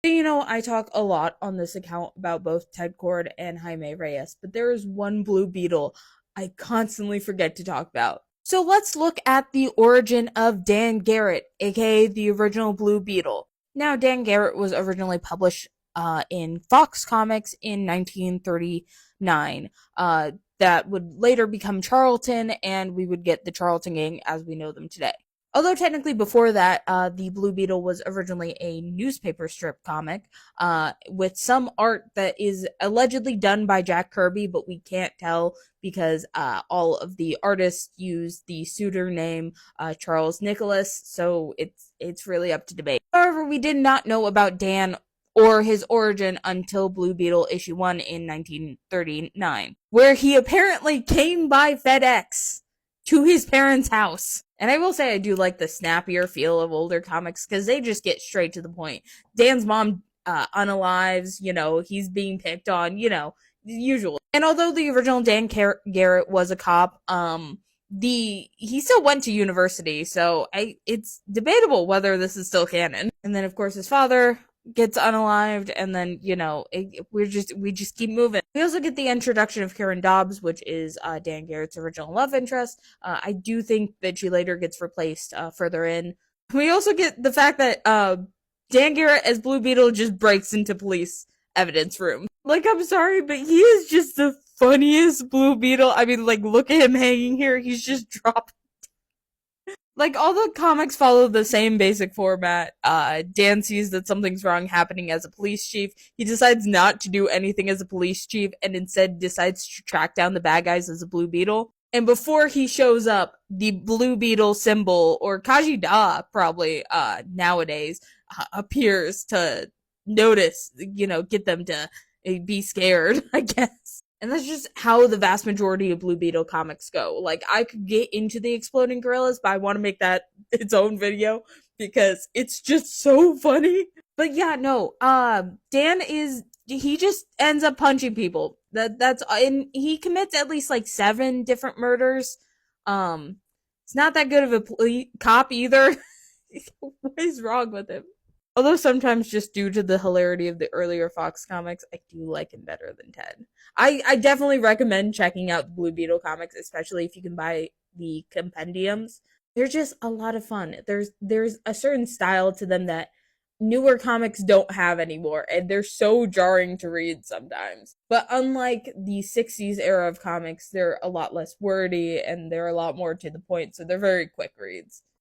I talk a lot on this account about both Ted Cord and Jaime Reyes, but there is one Blue Beetle I constantly forget to talk about. So let's look at the origin of Dan Garrett, aka the original Blue Beetle. Now, Dan Garrett was originally published in Fox Comics in 1939. That would later become Charlton, and we would get the Charlton Gang as we know them today. Although technically before that, the Blue Beetle was originally a newspaper strip comic, with some art that is allegedly done by Jack Kirby, but we can't tell because all of the artists use the pseudonym Charles Nicholas, so it's really up to debate. However, we did not know about Dan or his origin until Blue Beetle issue 1 in 1939, where he apparently came by FedEx to his parents' house. And I will say I do like the snappier feel of older comics because they just get straight to the point. Dan's mom unalives, he's being picked on, the usual. And although the original Dan Garrett was a cop, he still went to university, so it's debatable whether this is still canon. And then of course his father gets unalived, and then we just keep moving. We also get the introduction of Karen Dobbs, which is Dan Garrett's original love interest. I do think that she later gets replaced further in. We also get the fact that Dan Garrett as Blue Beetle just breaks into police evidence room. Like, I'm sorry, but he is just the funniest Blue Beetle. I mean, like, look at him hanging here. He's just dropping. Like, all the comics follow the same basic format. Dan sees that something's wrong happening as a police chief. He decides not to do anything as a police chief and instead decides to track down the bad guys as a Blue Beetle. And before he shows up, the Blue Beetle symbol, or Kajida probably nowadays, appears to notice, get them to be scared, I guess. And that's just how the vast majority of Blue Beetle comics go. Like, I could get into the exploding gorillas, but I want to make that its own video because it's just so funny. But yeah, no, he just ends up punching people. And he commits at least like 7 different murders. It's not that good of a cop either. What is wrong with him? Although sometimes just due to the hilarity of the earlier Fox comics, I do like him better than Ted. I definitely recommend checking out the Blue Beetle comics, especially if you can buy the compendiums. They're just a lot of fun. There's a certain style to them that newer comics don't have anymore, and they're so jarring to read sometimes. But unlike the 60s era of comics, they're a lot less wordy and they're a lot more to the point, so they're very quick reads.